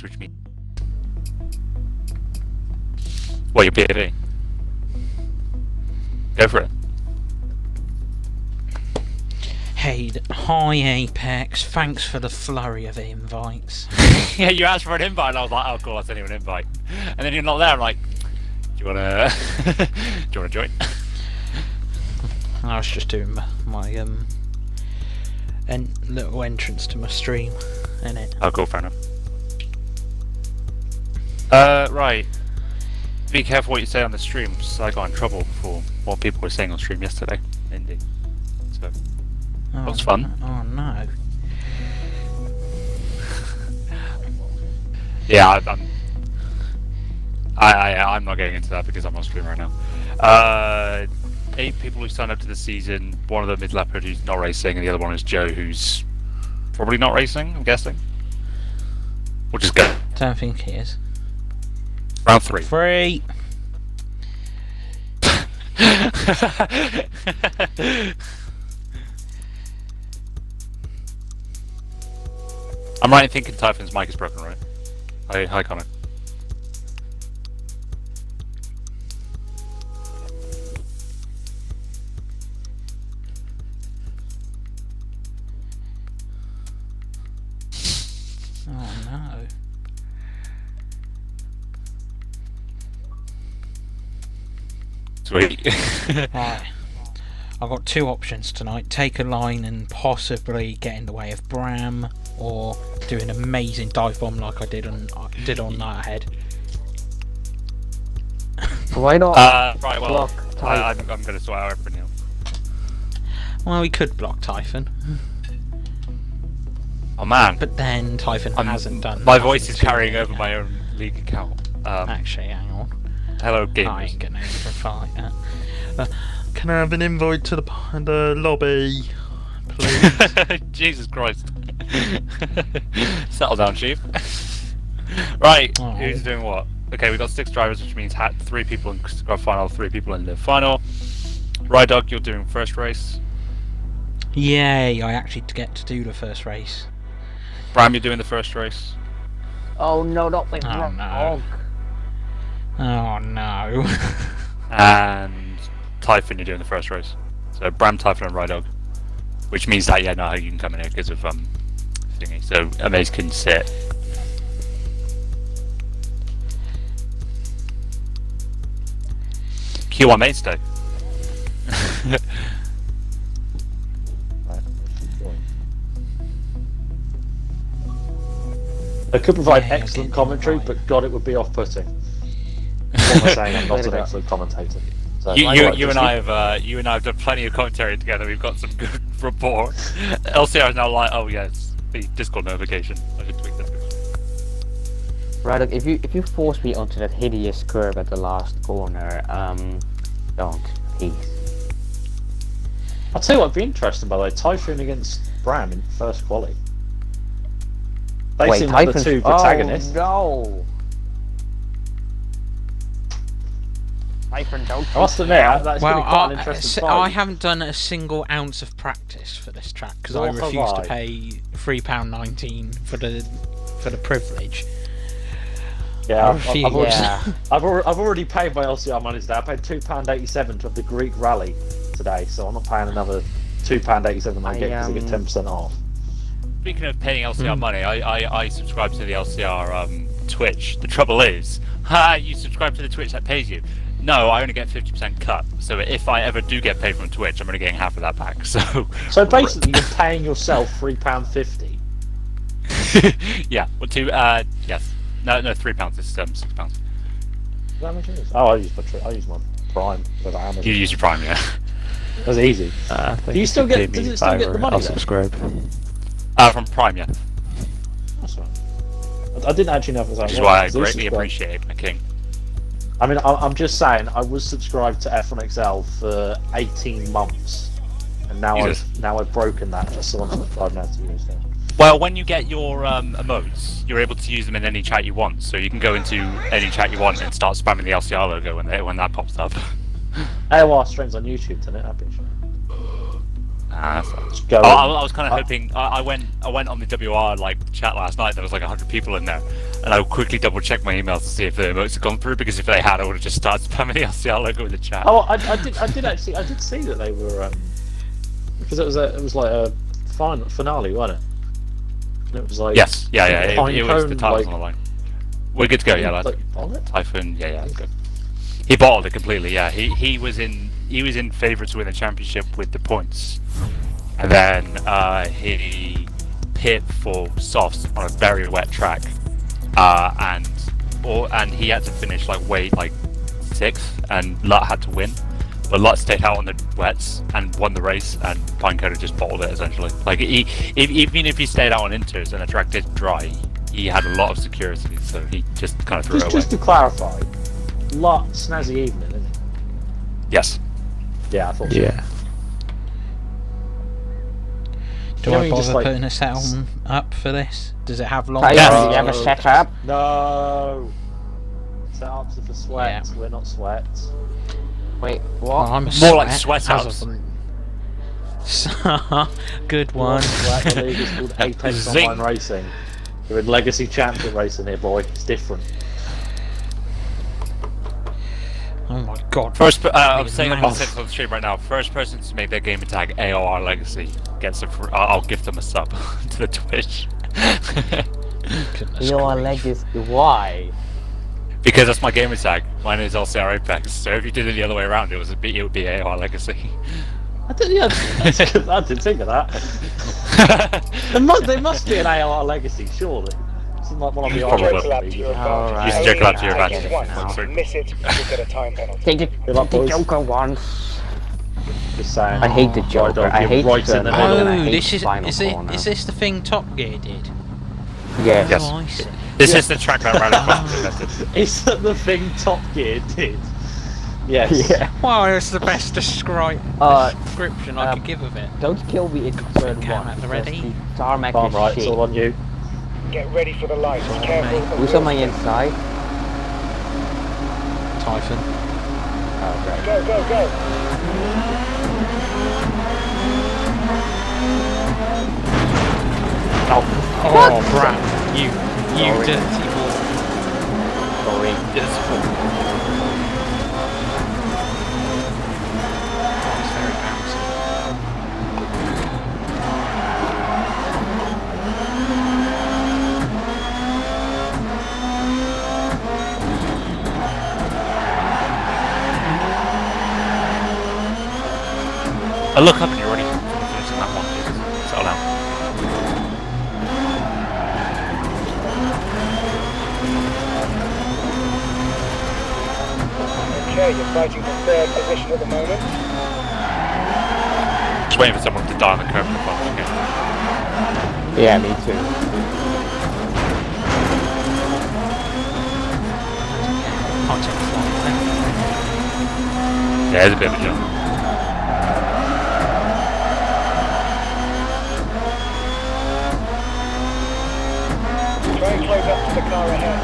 which means... What, your PAV? Go for it. Hey, hi Apex, thanks for the flurry of invites. Yeah, you asked for an invite, and I was like, oh cool, I'll send you an invite. And then you're not there, I'm like, do you wanna... do you wanna join? I was just doing my little entrance to my stream, innit? Oh cool, fair enough. Right. Be careful what you say on the stream, because I got in trouble for what people were saying on stream yesterday. Indeed. So, that was fun. Oh no. Yeah, I'm not getting into that because I'm on stream right now. 8 people who signed up to the season. One of them is Leopard, who's not racing, and the other one is Joe, who's probably not racing, I'm guessing. We'll just go. Don't think he is. Round 3. 3. I'm right in thinking Typhon's mic is broken, right? Hi Connor. Oh no. Sweet. Right. I've got 2 options tonight. Take a line and possibly get in the way of Bram, or do an amazing dive bomb like I did on Night Ahead. Why not? Right, well, block I'm going to swear out everybody else. Well, we could block Typhon, Oh man, but then Typhon hasn't done. my voice is nothing to carrying me over yet. my own league account. Actually, hang on. Hello, I gamers. ain't getting over a fight yet. Can I have an invite to the lobby, please? Jesus Christ. Settle down, Chief. Right, Oh. who's doing what? Okay, we've got 6 drivers, which means 3 people in grand final, 3 people in the final. Rydog, you're doing first race. Yay! I actually get to do the first race. Bram, you're doing the first race. Oh no, not the Oh, wrong. no. Oh no. And Typhon, you're doing the first race. So Bram, Typhon, and Rydog. Which means that, yeah, no, you can come in here because of thingy. So Amaze can sit. Q1 mainstay. I could provide Yeah, excellent get commentary, right. but God, it would be off-putting. What am I saying? I'm not an excellent commentator. So You I and I have done plenty of commentary together. We've got some good rapport. LCR is now like, oh yes, the Discord notification. I should tweak that. Right, look, if you force me onto that hideous curve at the last corner, don't, please. I'll tell you what would be interesting, by the way. Typhoon against Bram in first quali. They Wait, seem like the Typhon's- 2 protagonists. Oh no! Typhon, don't. I must admit, that's Well, going to be quite an interesting I fight. haven't done a single ounce of practice for this track because I Nor have refuse to I. pay £3.19 for the privilege. Yeah, I I've refuse. already, Yeah. I've already paid my LCR money today. I paid £2.87 to have the Greek rally today, so I'm not paying another £2.87 I get because I get 10% off. Speaking of paying LCR money, I subscribe to the LCR Twitch. The trouble is, you subscribe to the Twitch that pays you. No, I only get 50% cut. So if I ever do get paid from Twitch, I'm only getting half of that back. So basically, you're paying yourself £3.50. Yeah, well, yes. No, £3. It's £6. Is that how much it is? Oh, I use my Prime with Amazon. You use your Prime, yeah. That's easy. Do you still get? Does it still get the money? I'll then? subscribe. From Prime, yeah. That's right. I didn't actually know if it was Which is why I greatly appreciate my king. I mean, I'm just saying, I was subscribed to F1XL for 18 months, and now Jesus. I've broken that. Just so I'm subscribed now to you instead. Well, when you get your emotes, you're able to use them in any chat you want. So you can go into any chat you want and start spamming the LCR logo when that pops up. AOR streams on YouTube tonight. That'd be sure. Just go I was kind of hoping. I went on the WR chat last night. There was like 100 people in there, and I'll quickly double check my emails to see if the emotes have gone through, because if they had, I would have just started spamming the LCR logo in the chat. Oh, I did actually, I did see that they were because it was like a finale, wasn't it? And it was like Yes, yeah, it was the Pinecone, titles like, on the line. We're good to go, yeah, lads. like on it. Typhoon, yeah, it's good. He bottled it completely, yeah. He was in favour to win the championship with the points, and then he pit for softs on a very wet track, and he had to finish like 6th, and Lut had to win, but Lut stayed out on the wets and won the race, and Pinecone just bottled it essentially. Like even if he stayed out on inters and the track did dry, he had a lot of security, so he just kind of threw it away. Just to clarify, Lot snazzy evening, isn't it? Yes. Yeah, I thought so. Yeah. Do You know, I you bother just, like, putting a settlement up for this? Does it have long? Typhon, Yes. do you have a setup? No. Setups are for sweats. Yeah. We're not sweats. Wait, Well, what? I'm a More like sweat, sweat as ups. of- Good One one. sweat. The league is called Apex Zing. Online Racing. You're in Legacy Champion Racing here, boy. It's different. Oh my god. I'm saying on Mouth. the stream right now. First person to make their gamer tag AOR Legacy gets I'll gift them a sub to the Twitch. Goodness Your grief. leg is why? Because that's my gamer tag. Mine is LCR Apex. So if you did it the other way around, it would be AOR Legacy. I didn't think of that. There must be an AR Legacy, surely. It's like one of the Probably. RS Joke lab to your leagues. advantage. Alright. You should joke lab to your Only advantage. once. Sorry. Miss it, you'll get a time penalty. Take Good luck, the boys. Joker once. Just saying. I hate the Joker. Right, I hate right the in the middle, middle. and I Oh, hate this is final is it? corner. Is this the thing Top Gear did? Yes. Yes. Oh, I see. This is the track that Rally invented. Is that the thing Top Gear did? Yes. Yeah. Well, it's the best description I could give of it. Don't kill me in turn Count one. at the ready. because The tarmac I'm is right, it's shit. all on you. Get ready for the lights. Careful. of the Who's on my wheel. inside? Typhon. Oh, great. Go, go, go. Oh, Bram, you Sorry. dirty boy. Sorry. It's very bouncy. I look up and you're already finishing that one. Jesus. Settle down. Okay, you're fighting for third position at the moment. Just waiting for someone to die on the curb in the front again. Yeah, me too. I'll take the flight then. Yeah, there's a bit of a jump. Try and close up to the car ahead.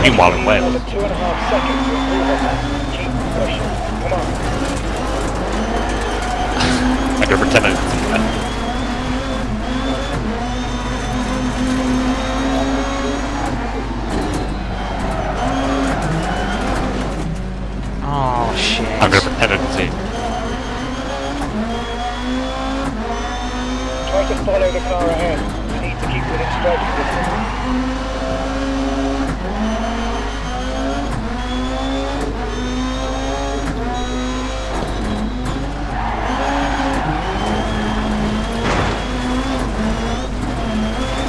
Meanwhile in Wales. Another 2.5 seconds to improve on that. Keep pushing. Come on. I could pretend I didn't see that. Oh shit. I'm gonna pretend I didn't see it. Try to follow the car ahead. You need to keep within striking distance.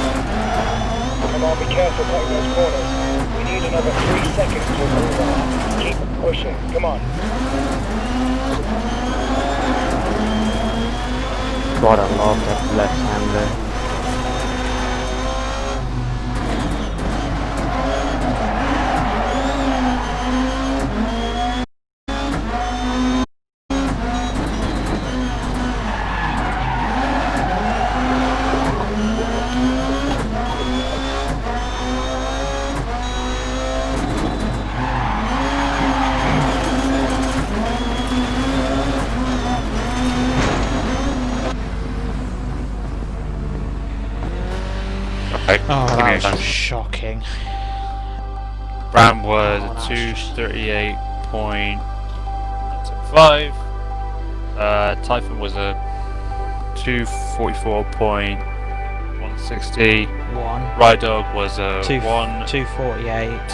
Come on, be careful cutting those corners. We need another 3 seconds to improve on that. Keep pushing. Come on. God, I love that left-hander. was times. shocking. Bram was Oh, that's 238.5. Typhon was a 244.160. One. Ride Dog was a 248.738.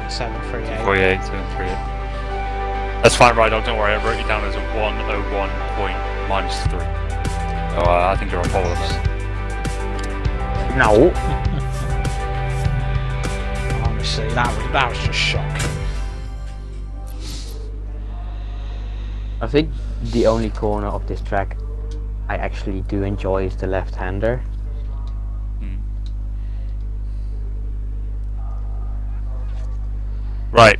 248.738. That's fine, Ride Dog, don't worry, I wrote you down as a 101 point minus 3. Oh, I think you're on all of us. No. Honestly, that was just shocking. I think the only corner of this track I actually do enjoy is the left-hander. Right.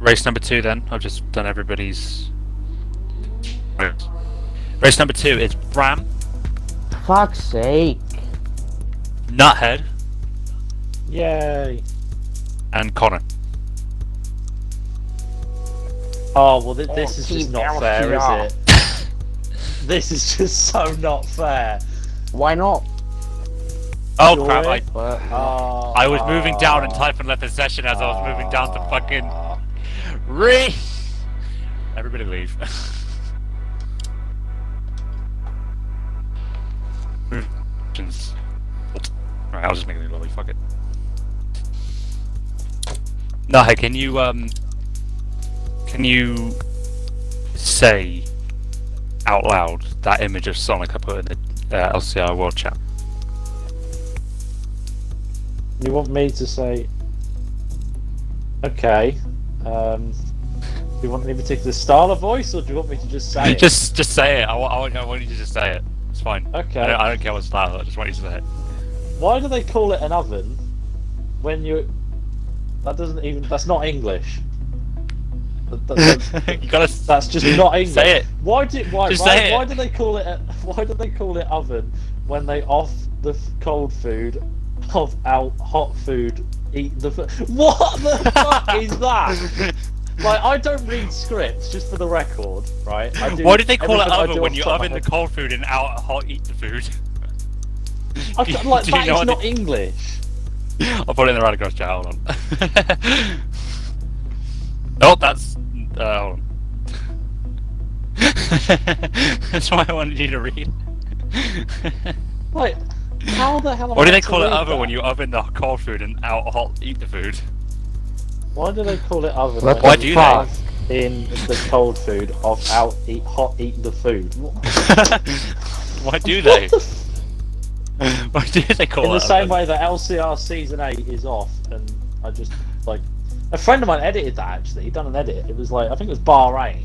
Race number 2 then. I've just done everybody's. Race number 2 is Bram, Fuck's sake. Nuthead, Yay! and Connor. Oh well, this is just Team not fair, LCR. is it? This is just so not fair. Why not? Oh Sure. crap, But Oh, I was moving down and Typhon left the session as I was moving down to fucking Everybody leave. Right, I'll just make a new lobby, fuck it. No, hey, can you say out loud that image of Sonic I put in the LCR World Chat? You want me to say? Okay. Do you want any particular style of voice, or do you want me to just say it? Just say it. I want you to just say it. It's fine. Okay. I don't care what style. I just want you to say it. Why do they call it an oven when you? That doesn't even. That's not English. You gotta. That's just not English. Say it. Why Just why say it. do they call it? Why do they call it oven when they off the cold food, off out hot food, eat the food? What the fuck is that? Like, I don't read scripts, just for the record, right? I do Why did they call it everything I oven do when off you the top of oven my the cold food and out hot eat the food? head. Like, Do you that know is what not they- English. I'll put it in the Radicross chat. Hold on. Oh, that's. Hold on. That's why I wanted you to read. Like, how the hell am Why I do they meant to call it read oven that? when you oven the cold food and out hot eat the food? Why do they call it oven? What Why the do they? fuck? In the cold food of out eat hot eat the food. Why do What they? the Why do they call In it the same oven? way that LCR season 8 is off, and I just like a friend of mine edited that actually. He done an edit. It was like I think it was Bahrain,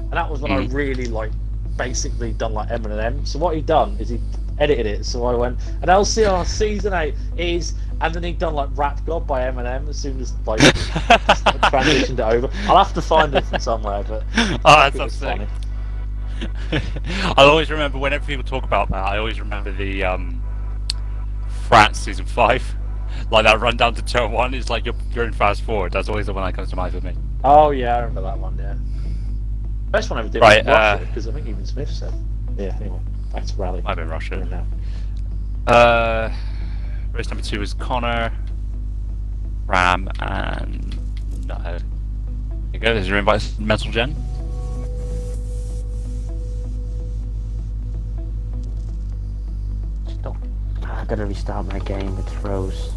and that was when I really like basically done like M&M. So what he done is he edited it. So I went and LCR season 8 is, and then he'd done like Rap God by Eminem as soon as like transitioned it over. I'll have to find it from somewhere, but Oh, I that think sounds it's sick. funny. I'll always remember whenever people talk about that. I always remember the France season 5, like that run down to turn 1 is like you're in fast forward. That's always the one that comes to mind for me. Oh yeah, I remember that one. Yeah, best one I ever did Right, was Russia because I think even Smith said. Yeah. Anyway, back to rally. I've been Russia. Now. Race number 2 is Connor, Ram, and Nuthead. There you go. There's your invite, Metal Gen. Stop. I gotta restart my game. It froze.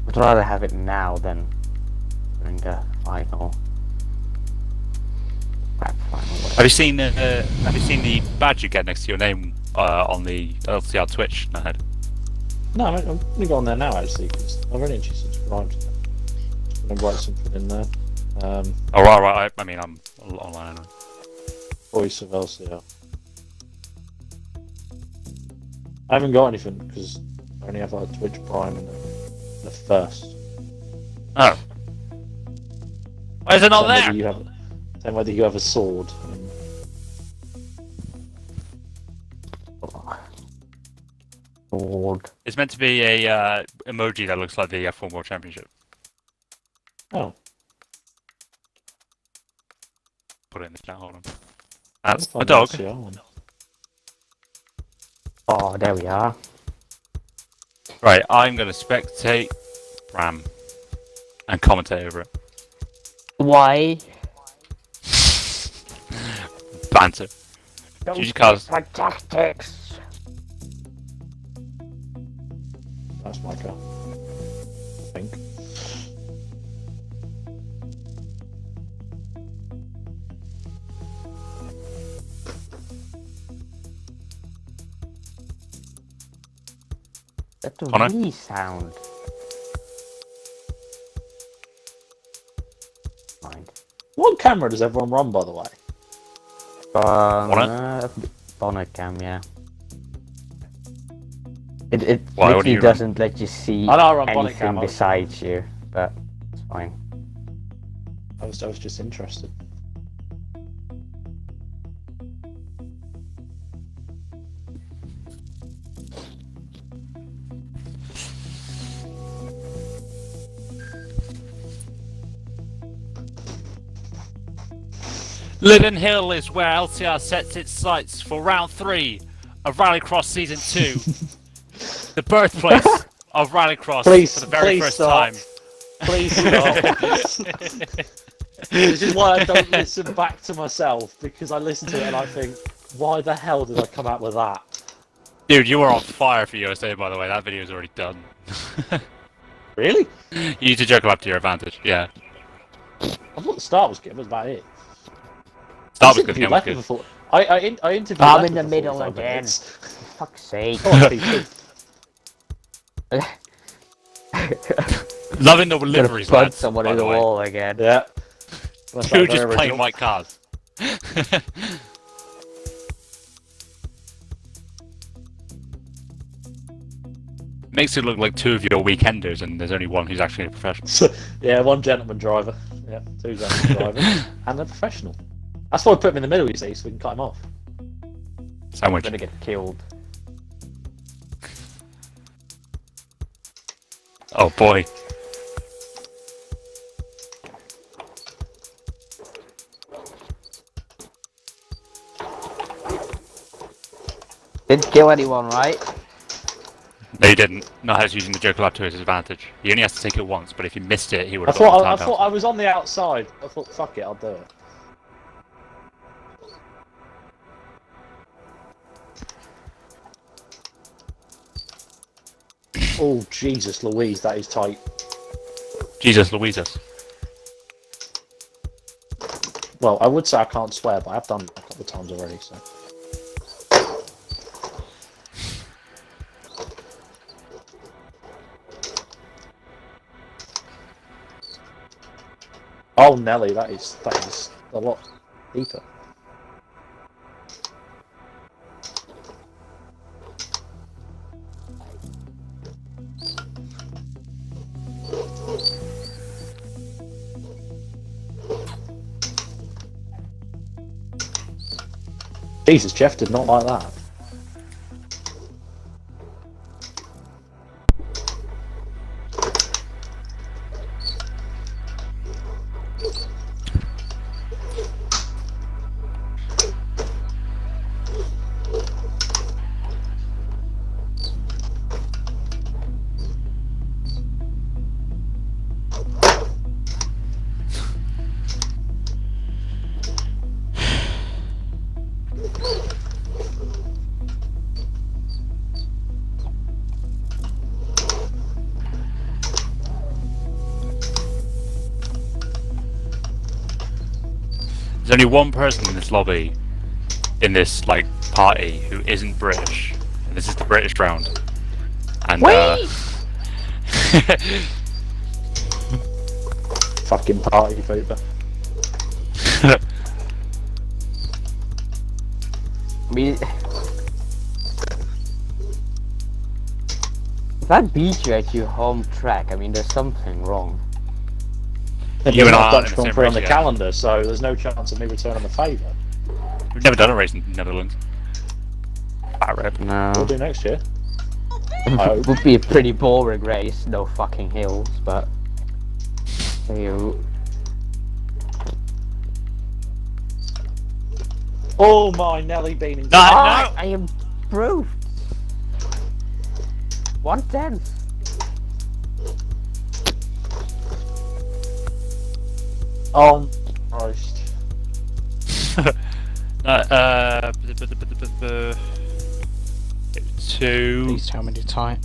I'd rather have it now than during the final. Crap, final. Whatever. Have you seen the badge you get next to your name on the LCR Twitch, Nuthead? No, I'm gonna go on there now actually because I've only actually subscribed. I'm gonna write something in there. Oh, right. I mean, I'm online anyway. Voice of LCR. I haven't got anything because I only have like Twitch Prime and the first. Oh. Why is it not Same there? whether you have a sword. Lord. It's meant to be a emoji that looks like the F1 World Championship. Oh. put it in the chat. Hold on. That's I'll a find dog. the LCR one. Oh, there we are. Right, I'm going to spectate Ram and commentate over it. Why? Banter. Don't GG cars. my tactics. That's my car. I think. That's a Connor? wee sound. Mind. What camera does everyone run, by the way? Bonnet cam, yeah. It Why, what do literally you run? doesn't let you see I know I run bonnet anything cam. besides you, but it's fine. I was just interested. Lydden Hill is where LCR sets its sights for round 3 of Rallycross Season 2. The birthplace of Rallycross Please, for the very please first stop. time. Please stop. This is why I don't listen back to myself, because I listen to it and I think, why the hell did I come out with that? Dude, you were on fire for USA, by the way. That video is already done. Really? You need to joke up to your advantage. Yeah. I thought the start was good, that was about it. Start was good. Game was Leopard good. before. I interviewed I'm Leopard in the for middle 45 again. minutes. For fuck's sake. Come on, Pete. Loving the Gonna liveries, punch lads. someone by in the the way. wall again. Yeah. You're just playing white cars. Makes it look like 2 of your weekenders, and there's only 1 who's actually a professional. Yeah, 1 gentleman driver. Yeah, 2 gentleman drivers. And a professional. That's why we put him in the middle, you see, so we can cut him off. Sandwich. Gonna get killed. Oh boy. Didn't kill anyone, right? No, he didn't. No, he was using the Joker Lab to his advantage. He only has to take it once, but if he missed it, he would I have got thought the I time thought I was on the outside. I thought, fuck it, I'll do it. Oh Jesus Louise, that is tight. Jesus Louises. Well, I would say I can't swear, but I've done it a couple of times already, so. Oh Nelly, that is a lot deeper. Jesus, Jeff did not like that. There's only 1 person in this lobby, in this like party, who isn't British. And this is the British round. And Fucking party pooper. I mean, if I beat you at your home track, I mean, there's something wrong. You and I aren't Dutch in the Grand same Prix on race the yet. calendar, so there's no chance of me returning the favour. We've never done a race in the Netherlands. Fat rep. No. We'll do next year. I hope. Would be a pretty boring race, no fucking hills, but you. Oh my Nelly bean. No, Ah, no. I am improved. 1/10. Oh Christ. No, two. Please tell me the time.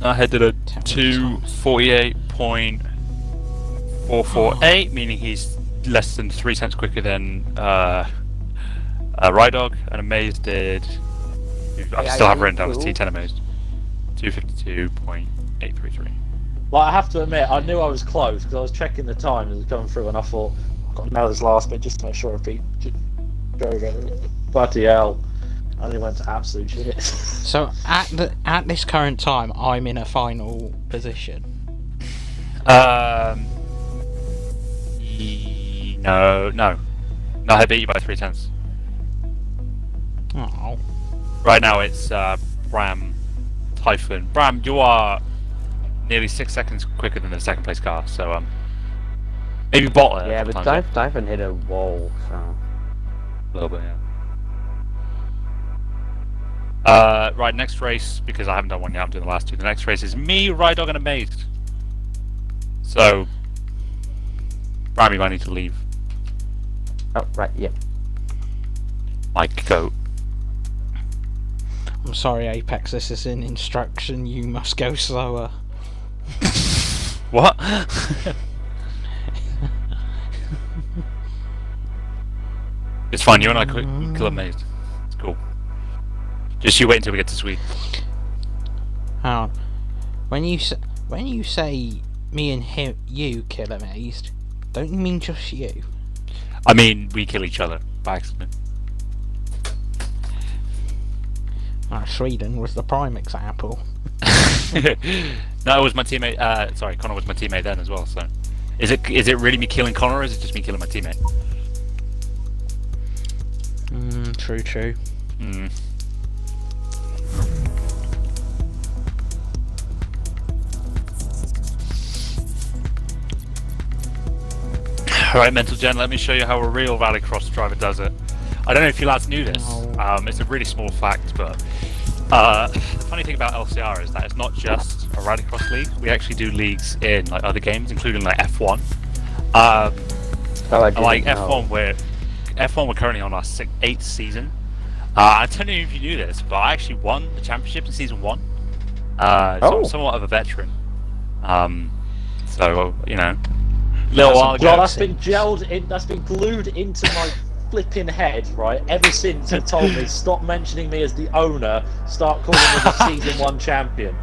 I headed a Tell me the time. 2:48.448, meaning he's less than 3 cents quicker than Rydog, and Amaze did. I still have written down as T10 Amaze. 2:52.833. Like, I have to admit, I knew I was close because I was checking the time as it was going through, and I thought, I've got to nail this last bit just to make sure I beat Joe. Bloody hell. I only went to absolute shit. So at this current time, I'm in a final position. No, I beat you by 3/10. Oh, Right now it's Bram, Typhon. Bram, you are nearly 6 seconds quicker than the second place car, so maybe bottle. Yeah, but Typhon hit a wall, so. A little bit, yeah. Right, next race, because I haven't done one yet, I'm doing the last two. The next race is me, Rydog, and Amaze. So, Bram, you might need to leave. Oh, right, yeah. Mike, go. I'm sorry, Apex. This is an instruction. You must go slower. What? It's fine, you and I kill Amaze. It's cool. Just you wait until we get to Sweden. Hang on. When you say me and him, you kill Amazed, don't you mean just you? I mean, we kill each other by accident. Sweden was the prime example. No, it was my teammate. Sorry, Connor was my teammate then as well. So, is it really me killing Connor, or is it just me killing my teammate? True. Hmm. Alright, Mental Gen, let me show you how a real rallycross driver does it. I don't know if you lads knew this. No. It's a really small fact, but the funny thing about LCR is that it's not just a rallycross league. We actually do leagues in like other games, including like F1. Like F1, we're currently on our 8th season. I don't know if you knew this, but I actually won the championship in season 1. So I'm somewhat of a veteran. So you know, little while ago. Well, that's been that's been glued into my flipping head, right? Ever since you told me, stop mentioning me as the owner, start calling me the season 1 champion.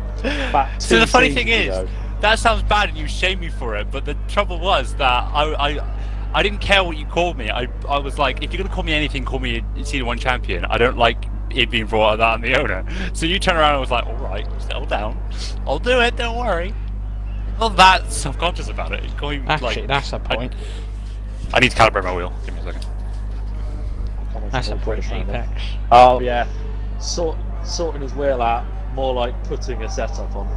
So the funny thing is, that sounds bad and you shame me for it, but the trouble was that I didn't care what you called me. I was like, if you're gonna call me anything, call me a season 1 champion. I don't like it being brought up that I'm the owner. So you turn around and was like, alright, settle down. I'll do it, don't worry. Not that self-conscious about it. Going, Actually, like, that's a point. I need to calibrate my wheel. Give me a second. That's a point, Apex. Oh yeah, sorting his wheel out, more like putting a setup on.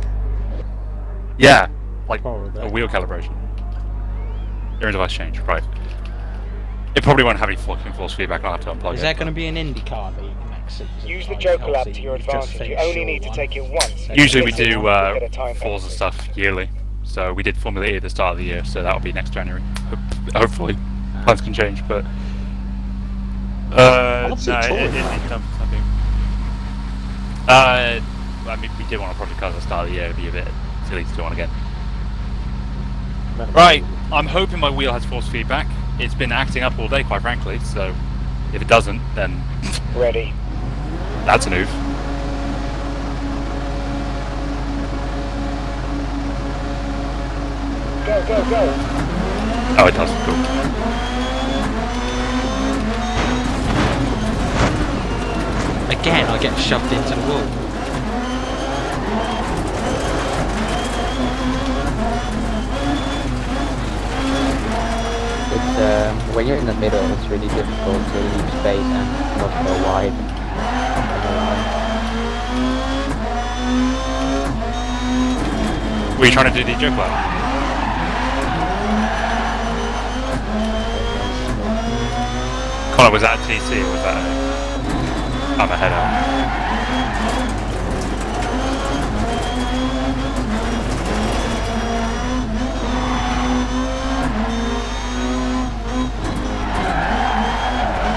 Yeah, like Probably. a wheel calibration. Your device change, right. It probably won't have any fucking force feedback, I'll have to unplug it. Is there going to be an IndyCar league next season? Use the Like, Joker Lab obviously, to your you've just advantage. You finished only your need to one. take it once. Usually we If you do miss it, you get a time Forza penalty. stuff yearly. So we did Formula E at the start of the year, so that'll be next January. Hopefully. Plans can change, but... no, What's it it talking comes to something. I mean, we did one on Project Cars at the start of the year, it'd be a bit silly to do one again. Right, I'm hoping my wheel has force feedback. It's been acting up all day, quite frankly, so if it doesn't, then Ready. that's an oof. Go, go, go. Oh, it does, cool. Again, I get shoved into the wall. It's when you're in the middle, it's really difficult to leave space and not go wide. Were you trying to do the joke well? Connor, was that a TC or was that I'm ahead out?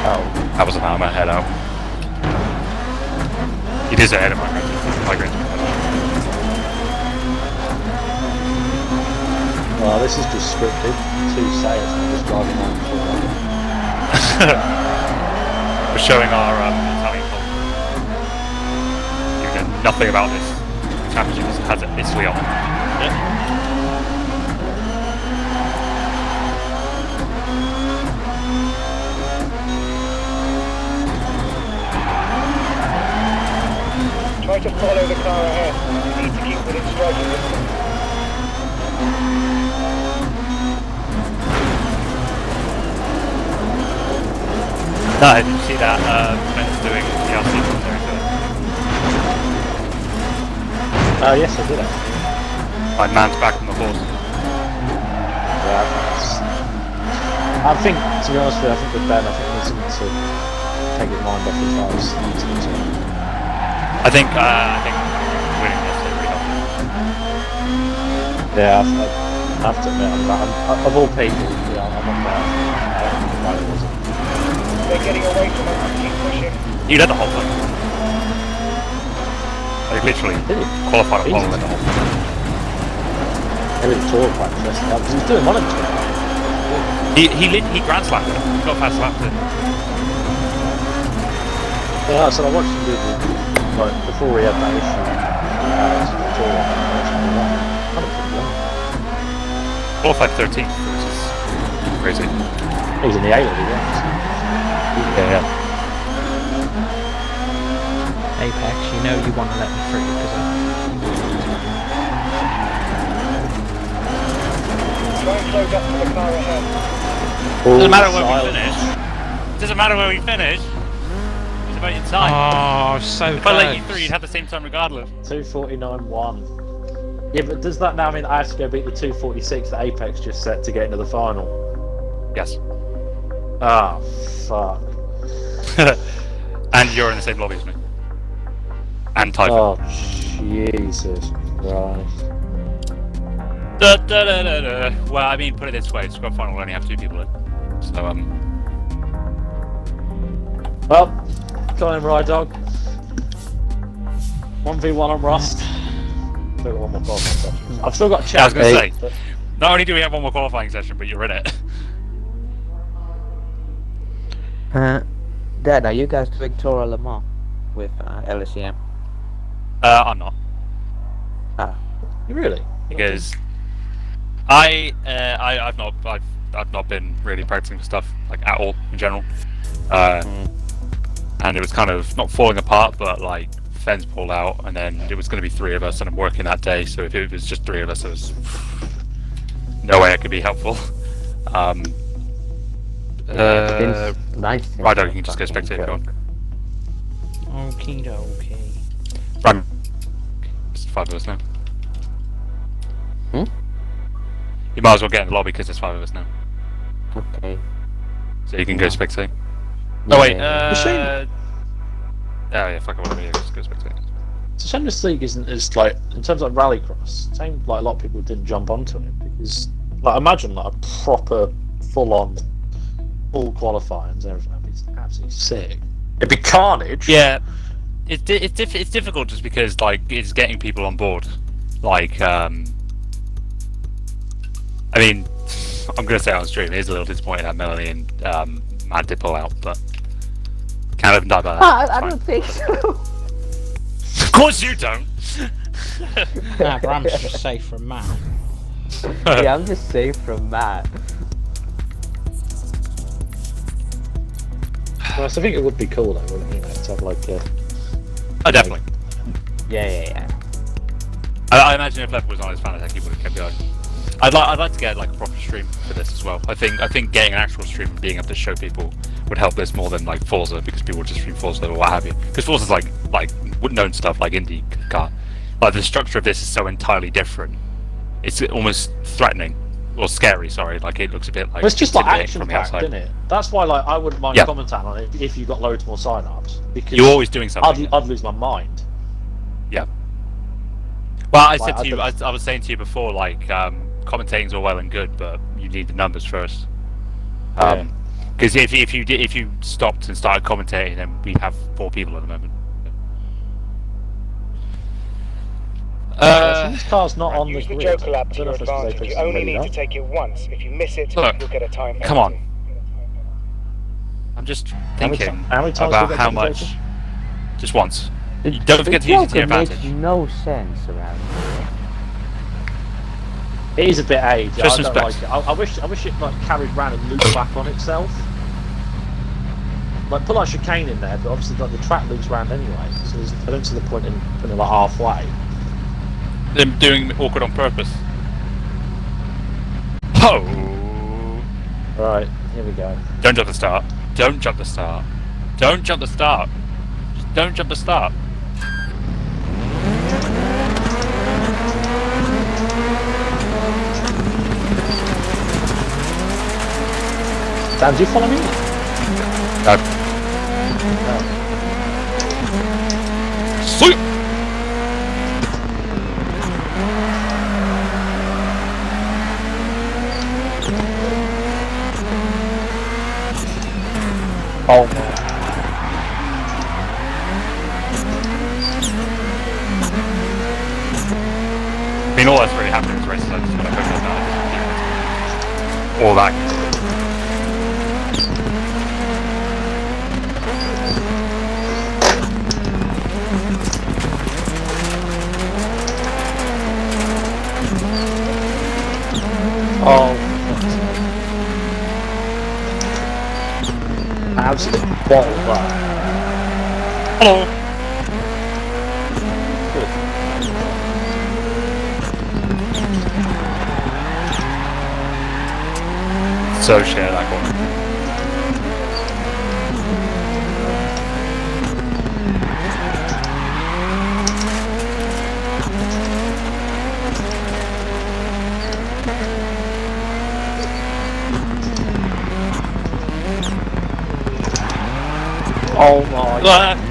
Oh, That wasn't I'm ahead out. It is ahead of my great. Well, this is just scripted. 2 sayers, I'm just driving on. We're showing our Italian culture. You know nothing about this championship. It has Italy on it. Try to follow the car ahead. You need to keep within striking distance. No, did you see that Ben's doing the LC commentary for Yes, I did actually. my man's back on the horse. Yeah, I think, to be honest with you, I think with Ben, I think he needs him to take his mind off his eyes. I think winning this would really help. Yeah, I have to admit, of all people, yeah, I'm not bad. I don't think the was it. They're getting away from us. Keep pushing. He led the whole thing. Like literally Did he? qualified on pole, led the Jesus. whole thing. Maybe the tour practice, because he's doing one of them. He grand slammed it. He got fast slapped it. Yeah, so I watched him do the, like, before he had that issue. The tour one, I watched him do that. Kind of pretty well. Qualified 13th, which is crazy. He's in the A-League, yeah. Yeah. Apex, you know you want to let me through because Try and close up to the car ahead. Doesn't matter where we finish. Doesn't matter where we finish. It's about your time. oh, so If I let you close. through, you'd have the same time regardless. 2:49.1. Yeah, but does that now mean I have to go beat the 2:46 that Apex just set to get into the final? Yes. Ah, fuck. And you're in the same lobby as me. And Typhon. Oh, Jesus Christ. Well, I mean, put it this way: squad final will only have 2 people in. So Well, come on, Ride Dog. 1v1 on Rust. Still got one more qualifying session. I've still got chat. I was going to say, but- not only do we have one more qualifying session, but you're in it. Dad, are you guys doing Tour Le Mans with LCM? I'm not, Really? because I've not been really practicing for stuff like at all in general, and it was kind of not falling apart, but like Fens pulled out, and then it was going to be 3 of us, and I'm working that day, so if it was just 3 of us, there was no way I could be helpful. It's nice. Right, you can just go spectate. Go on. Okie dokie. Right, it's 5 of us now. Hmm? You might as well get in the lobby because there's 5 of us now, Okay. so you can go spectate. Oh wait, Machine. oh yeah, fuck it, whatever. Yeah, just go spectate. It's a shame this league isn't as like in terms of rallycross. It seemed like a lot of people didn't jump onto it because, like, imagine like a proper, full-on, full qualifying and everything. That'd be absolutely sick. It'd be carnage. Yeah, it's difficult just because like it's getting people on board. Like, I mean, I'm gonna say on stream, it is a little disappointing that Melanie and Matt did pull out, but can't let them die by that. I don't think so. Of course you don't. Nah, Bram's just safe from Matt. Yeah, I'm just safe from Matt. Well, so I think it would be cool though, wouldn't it? To have like a. Oh, definitely. Yeah. I imagine if Leopard was on his fan attack, he would have kept going. I'd like to get like a proper stream for this as well. I think getting an actual stream and being able to show people would help this more than like Forza, because people would just stream Forza or what have you. Because Forza's like known stuff like IndyCar. Like the structure of this is so entirely different. It's almost threatening Or scary, sorry. Like it looks a bit like. It's just like intimidating action from the packed, outside. isn't it? That's why like I wouldn't mind Yeah. commentating on it if you got loads more sign-ups. Because You're always doing something. I'd lose my mind. Yeah. Well, I Like, said to I you, don't- I was saying to you before, like commentating's all well and good, but you need the numbers first. Yeah. Because if you stopped and started commentating, then we have 4 people at the moment. So this car's not on the Use the grid. Joker lab I to don't know your if it's 'cause they advantage. fixed You it only already, need though. to take it once. If you miss it, Look, you'll get a time penalty. come on. I'm just How many thinking how many times about did they how take much. Joker? Just once. The- You don't the forget to use it to your Joker makes advantage. no sense around here. It is a bit aged. Just I don't respect. like it. I wish it like carried round and looped back on itself. Like put like chicane in there, but obviously like the track loops round anyway. So I don't see the point in putting it like halfway. Them doing awkward on purpose. Oh! Right, here we go. Don't jump the start. Don't jump the start. Don't jump the start. Just don't jump the start. Dan, do you follow me? No. Sweet. Oh my. I mean, all that's really happening in this race is I just want to focus on all that. Oh. Absolute bottle that. Hello. So share that corner. Oh my. Ah.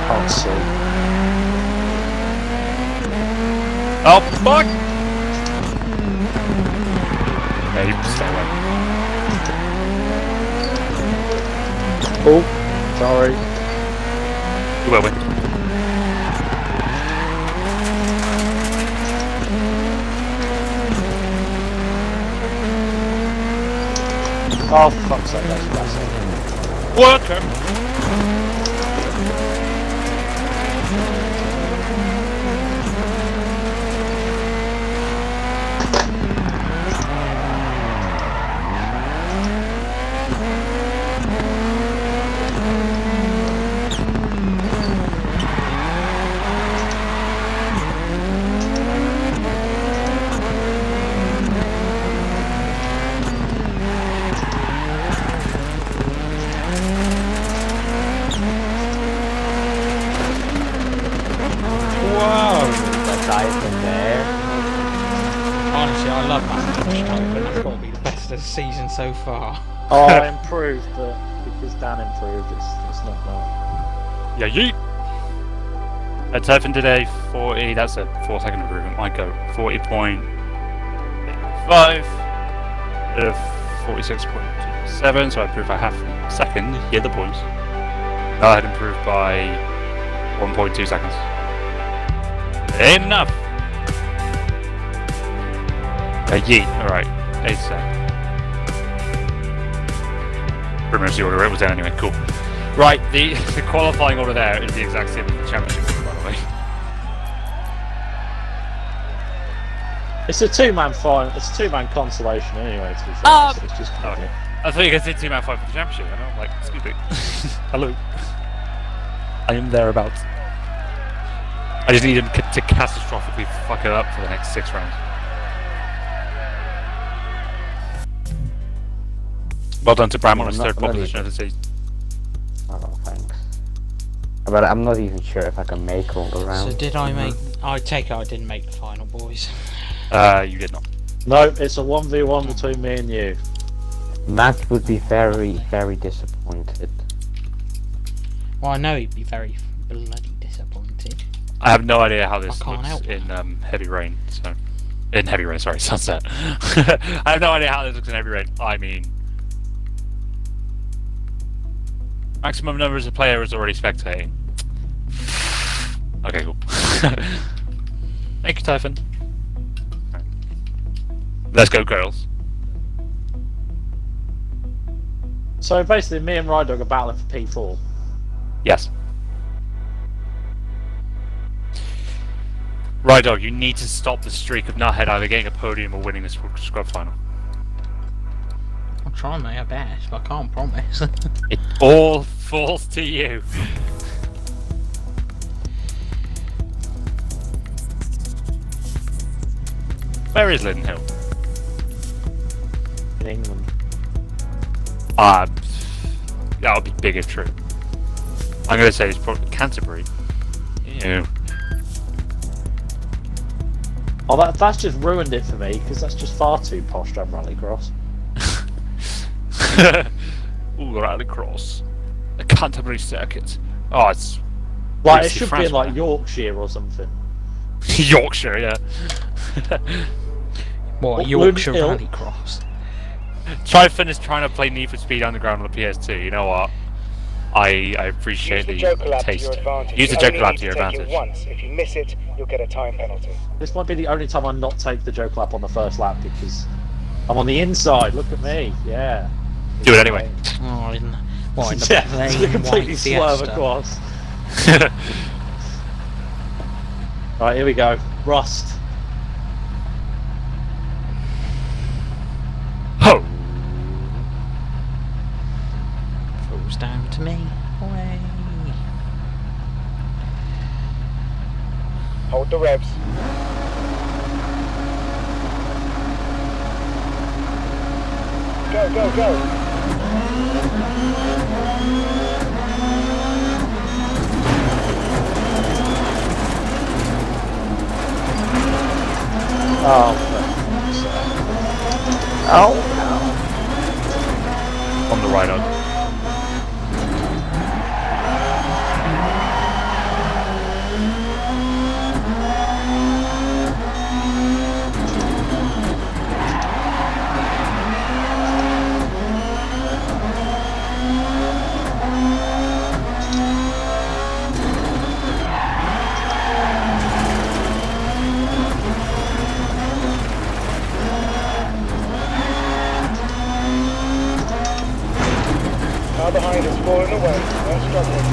Can't see. Oh fuck! Yeah, you stay away. Oh, sorry. You will win. Oh, fuck's sake, that's massive. Worker. Whoa! That guy from there. Honestly, I love that Dodge Type, and that's got to be the best of the season so far. Oh, I improved, but because Dan improved, it's not well. Yeah, yeet. A Typhon today, 40, that's a 4-second improvement. I go 40.5 to 46.27, so I improved by half a second. Yeah, the points. Now I had improved by 1.2 seconds. Ain't enough! Yeet, alright. 8 seconds. Pretty much the order it was in anyway, cool. Right, the qualifying order there is the exact same as the championship, by the way. It's a two-man final. It's a two-man consolation anyway. To be fair, so it's just Okay. I thought you guys did 2-man fight for the championship, and I'm like, excuse me. Hello. I am thereabouts. I just need him to catastrophically fuck it up for the next 6 rounds. Well done to Bram on his I'm third not pole position of the season. Oh, thanks. But I'm not even sure if I can make all the rounds. So did I make? I take it I didn't make the final, boys. You did not. No, it's a 1v1 between me and you. Matt would be very, very disappointed. Well, I know he'd be very bloody disappointed. I have no idea how this can't looks help. in heavy rain. So, in heavy rain, sorry, sunset. I have no idea how this looks in heavy rain. I mean, maximum numbers of players already spectating. Okay, cool. Thank you, Typhon. Let's go, girls. So basically, me and Rydog are battling for P4. Yes. Right, dog. You need to stop the streak of Nuthead either getting a podium or winning this scrub final. I'll try my best, but I can't promise. It all falls to you. Where is Lydden Hill? In England. That would be big if true. I'm going to say it's probably Canterbury. Ew. Oh, that's just ruined it for me, because that's just far too posh to have Rallycross. Ooh, Rallycross. The Canterbury circuit. Oh, it's... Like, it It's should be France, in, like, man. Yorkshire or something. Yorkshire, yeah. What, Lydden Yorkshire Hill? Rallycross? Typhon is trying to play Need for Speed Underground on the PS2. You know what? I appreciate Use the the joker lab to taste. your advantage. Use the You joker only lab need to your take it advantage. once. If you miss it, you'll get a time penalty. This might be the only time I not take the joke lap on the first lap, because I'm on the inside. Look at me. Yeah. Do it anyway. Oh, in the Yeah, plain you completely white swerve Fiesta. across. Right, here we go. Rust. Oh! Falls down to me. Away. Hold the revs. Go, go, go. Oh, On the right on. Car behind is falling away. No struggling.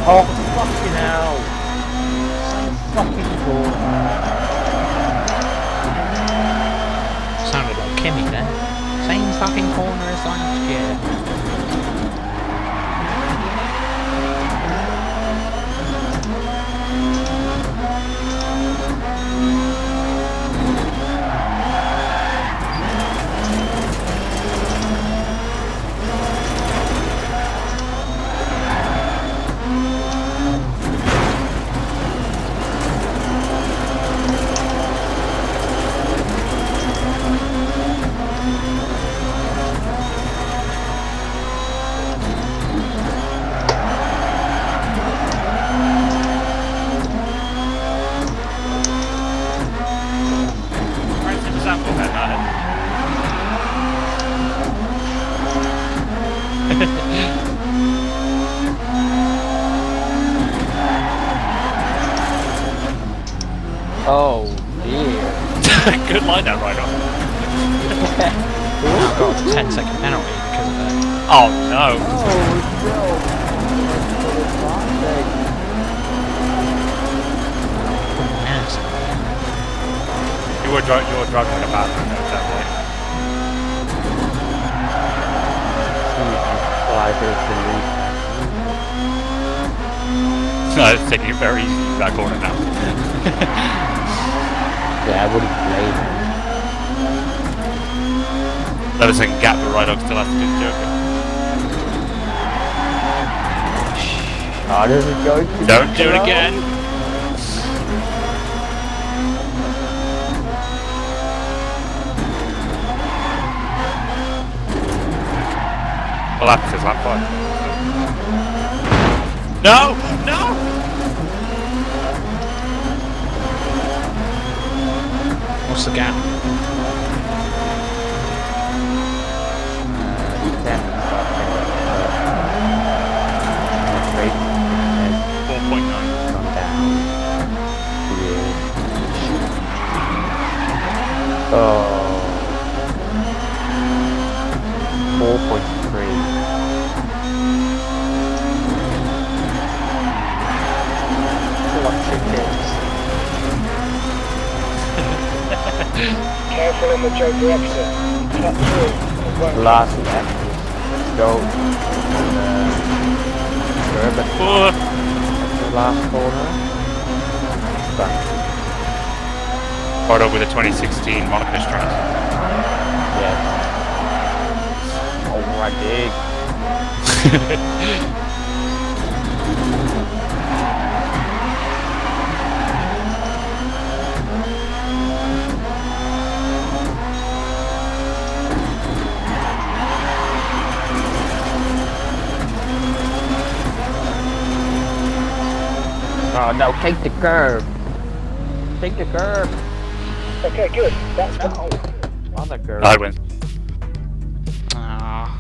oh, fucking hell. Same fucking corner. Sounded like Kimmy there. Same fucking corner as last year. Right to the sample then, Nuthead. Oh dear. Good line down, right on. Now I've got a 10-second penalty because of it. Oh no. Yes. You were driving like a madman there, definitely. No, it's taking it very easy to that corner now. Yeah, I wouldn't blame him. Another second gap, but Rydog still has to do the Joker. Oh, there's a joke. Don't do it again. Well, that's his lap 5. No! No! What's the gap? 4.9. Gone down. Yeah. Oh. 4.3. Like chickens. Careful on the Joker exit. Cut through. It won't Last lap. Go. Curb at the last corner. Done. Rydog with a 2016 Monaco Strat. Yes. Oh, I dig. Oh no, take the curb. Take the curb. Okay, good. That's done. On the curb. I win. Ah.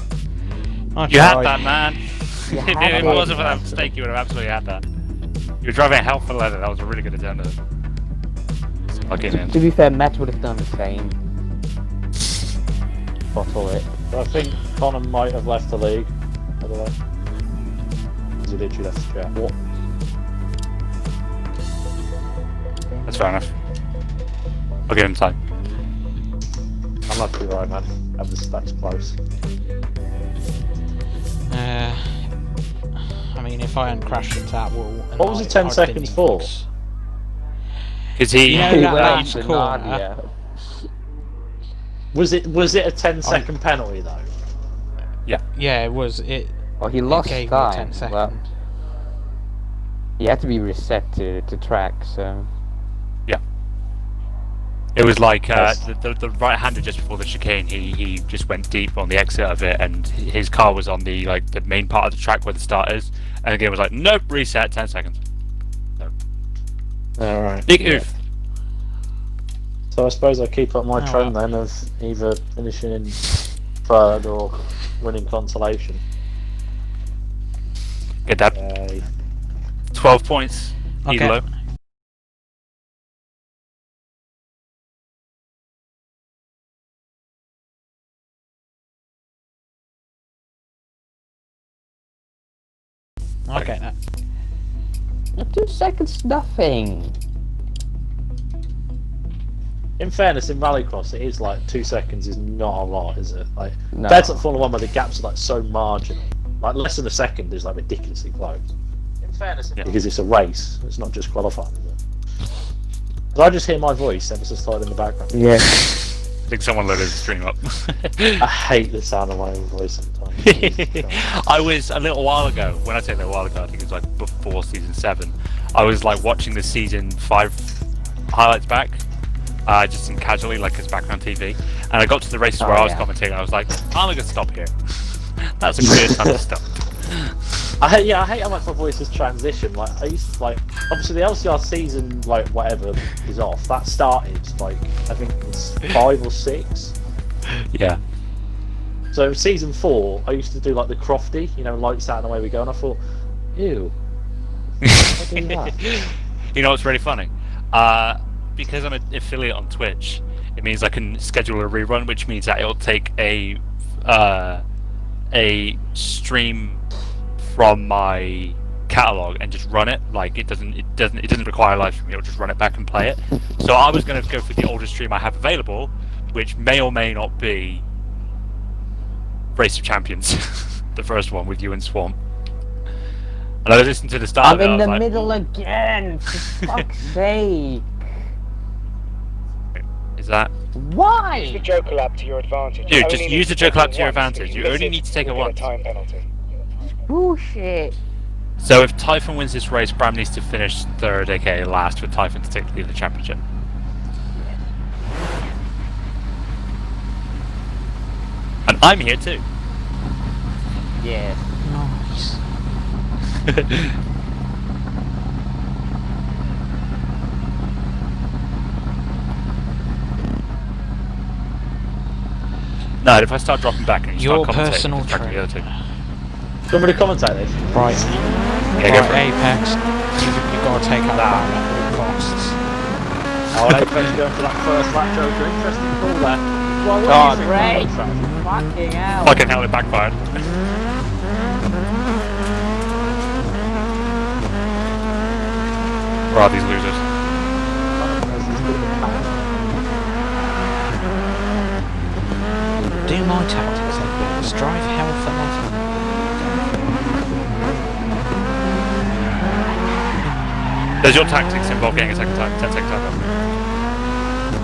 I You had tried. that, man. You If had it it. wasn't for that mistake, you would have absolutely had that. You were driving hell for leather. That was a really good agenda. Plug it in. To be fair, Matt would have done the same. Bottle it. I think Connor might have left the league, by the way. Because he literally left the chat. What? That's fair enough. I'll give him time. I'm not too right, man. Have the stacks close. I mean, if I hadn't crashed into that wall, and What was the 10 I seconds didn't for? Because he. You know He that went last into corner? Nadia. Was it a 10-second penalty though? Yeah, it was. It Oh, he lost gave me time. 10 seconds. Well, he had to be reset to track, so. It was like Yes. the right-hander just before the chicane. He just went deep on the exit of it, and his car was on the the main part of the track where the start is. And the game was like, nope, reset, 10 seconds. Alright. Big oof. So I suppose I keep up my Oh, trend then of either finishing in third or winning consolation. Get that. 12 points. Okay. Low. okay. That. 2 seconds, nothing. In fairness, in Rallycross, it is like 2 seconds is not a lot, is it? Like No. that's like Formula 1 where the gaps are like so marginal. Like less than a second is like ridiculously close. In fairness, Yeah. because it's a race, it's not just qualifying, is it? Did I just hear my voice ever so slightly in the background? Yeah. I think someone loaded the stream up. I hate the sound of my own voice sometimes. I was a little while ago, when I say a little while ago, I think it was like before season 7, I was like watching the season 5 highlights back, just in casually, like as background TV, and I got to the races where I was commentating, and I was like, I'm gonna stop here. That's a good time to stop. I hate how much my voice has transitioned. Like I used to, like obviously the LCR season like whatever is off. That started like I think it's 5 or 6. Yeah. So season 4, I used to do like the Crofty, you know, lights out and away we go, and I thought, ew. I do that. You know what's really funny? Because I'm an affiliate on Twitch, it means I can schedule a rerun, which means that it'll take a stream from my catalog and just run it. Like it doesn't require a live stream. It'll just run it back and play it. So I was going to go for the oldest stream I have available, which may or may not be Race of Champions, the first one with you and Swamp. And I listened to the start. I'm of it, in I was the like, middle again, for fuck's sake. Is that Use the Why? Joker Lab to your advantage. Dude, You just only use need the to Joker Lab take to your it once. advantage. If You miss only need to take you'll it get once. a time penalty. Bullshit. So if Typhon wins this race, Bram needs to finish third, aka last, for Typhon to take the lead of the championship. And I'm here too. Yes. Nice. No, if I start dropping back and you Your start commentating, personal it's distracting the other two. Do you want me to commentate this? Right. Yeah, go for Right, it. Apex. You've got to take out that at all costs. Oh, and Apex going for that first lap, Joker. Interesting call there. Well, what God, do you think great. about that? Fucking hell. Fucking hell, it backfired. Where are these losers? Do my tactics like this. Drive hell for nothing. Does your tactics involve getting a 10 second time off?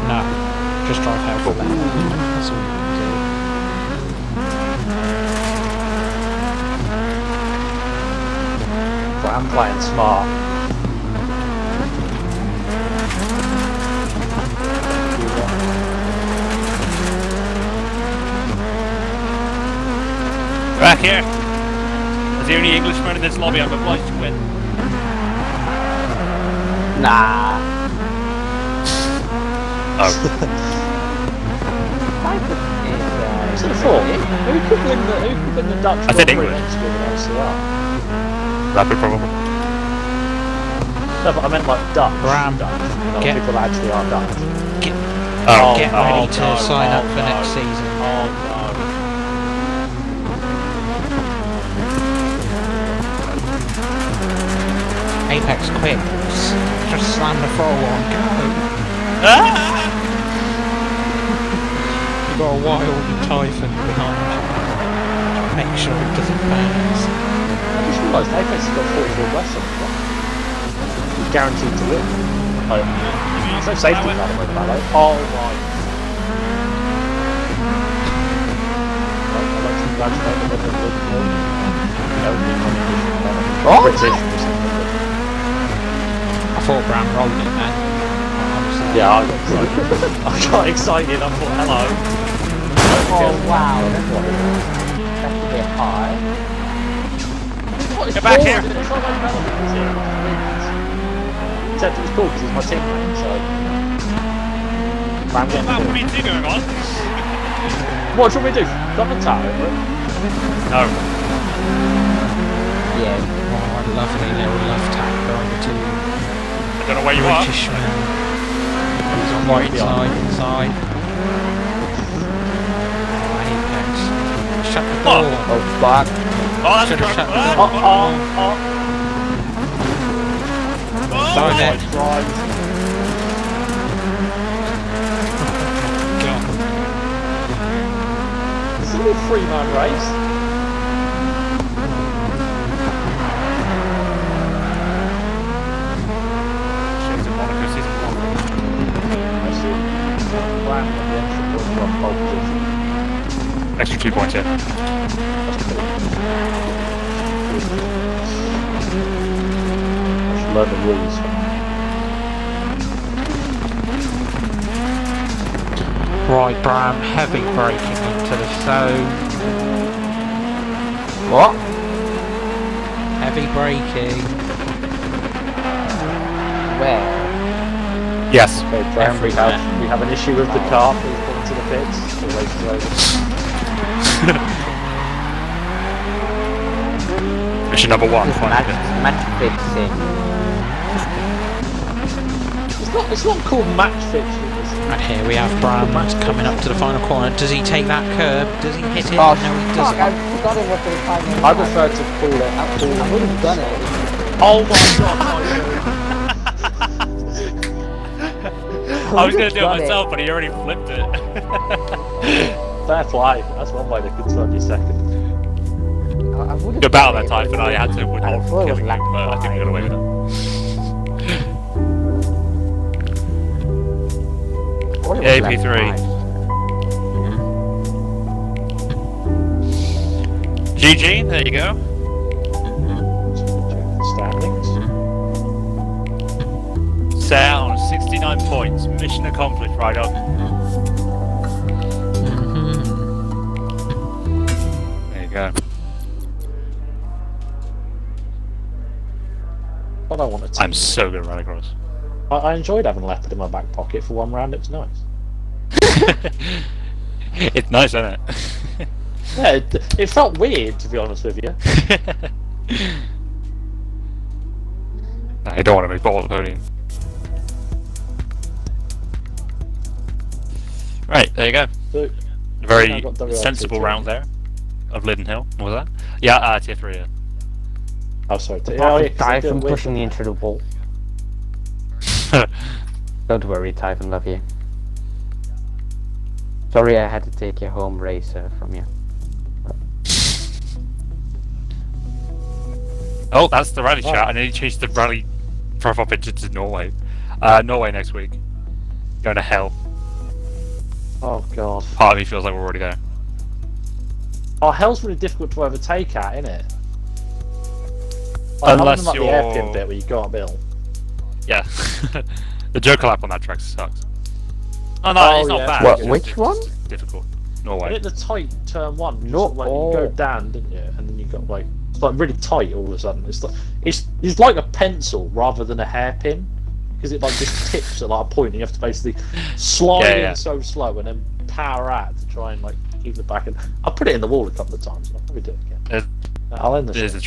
No. Just drive hell for nothing. That's all you can do. Well, I'm playing smart. Back here! As the only Englishman in this lobby, I'm obliged to win. Nah. Oh. What's it for? Who could win the Dutch I said Grand Prix England. next year with LCR? Rapid probable. No, but I meant like Dutch. Bram, Dutch. Not get- people that actually are Dutch. Get Oh, ready oh, to no, sign up oh, for no. next season. Oh Apex, quick. Just slam the throttle on. Go. no! Ah! You've got a wild Typhon behind you. Make sure it doesn't bounce. I just realised Apex has got 44 less on the clock. He's guaranteed to win. Oh, no safety by the way, Ballet. Oh my. I'd like to congratulate them on the win. Oh, British. I thought Brown rolled it, man. Yeah, I got excited. I got excited. I thought, hello. Oh wow, that's what it is. That's a bit high. What is Get back here. It's not like Melody was here. Except it was cool because he's my teammate, so. I'm getting That cool. would be two going on. What do you want me to do? Commentate over it? No. Yeah. Oh, a lovely little love tap going to I don't know where you are. British man. He's on right side. Oh, Apex. Shut the door. Oh fuck. Oh, that's Should've a shut the truck. door. Sorry, Oh, Ned. Right. God. It's a little three-man race. Shit, in Monaco season 1. I see. Wow, the extra points off pole position. Extra 2 points, yeah. That's cool. I should learn the rules. Right, Bram, heavy braking into the zone. What? Heavy braking. Where? Yes. Okay, Bram, we have an issue with the car. Please come to the pits. The race is over. Mission number 1, find it. Match fixing. It's not called match fixing. And here we have Bram coming up to the final corner. Does he take that curb? Does he hit it? Oh, No, he fuck, doesn't. I forgot it was the time. I prefer to call it. I would have done it. Oh my god! I was going to do it Got it. myself, but he already flipped it. Fair play. That's one way they could turn you second. I would have Good battle that time, but I had to withhold I thought it from was killing like him, but I think we got away with it. thought it Yeah, was lap AP3. 5. GG, there you go. Standings. Sound, 69 points. Mission accomplished, right up. There you go. But I wanted to. I'm so good at rallycross. I enjoyed having a leopard in my back pocket for one round. It was nice. It's nice, isn't it? Yeah, it felt weird, to be honest with you. I don't want to be ball at the podium. Right, there you go. So, A very I got WRT sensible too. round there of Lydden Hill. What was that? Yeah, tier 3. Yeah. oh, sorry. Apart yeah, from 'cause I Typhon did win. pushing me into the wall. Don't worry, Typhon, love you. Sorry I had to take your home race from you. Oh, that's the rally Right. chat. I need to change the rally profile picture to Norway. Norway next week. Going to hell. Oh god. Part of me feels like we're already there. Oh, hell's really difficult to overtake at, isn't it? Like, Unless other than, like, you're- the hairpin bit where you go uphill. Yeah. The Joker lap on that track sucks. Oh no, Oh, it's not yeah. bad. What, it's just- which it's one? just difficult. You Norway. hit the tight turn one. No, Like, you go oh. down, didn't you? And then you got like it's like really tight all of a sudden. It's like a pencil rather than a hairpin because it like just tips at like a point and you have to basically slide Yeah. in so slow and then power out to try and like keep the back. And I put it in the wall a couple of times and I'll probably do it again. There's- I'll end the There's show. the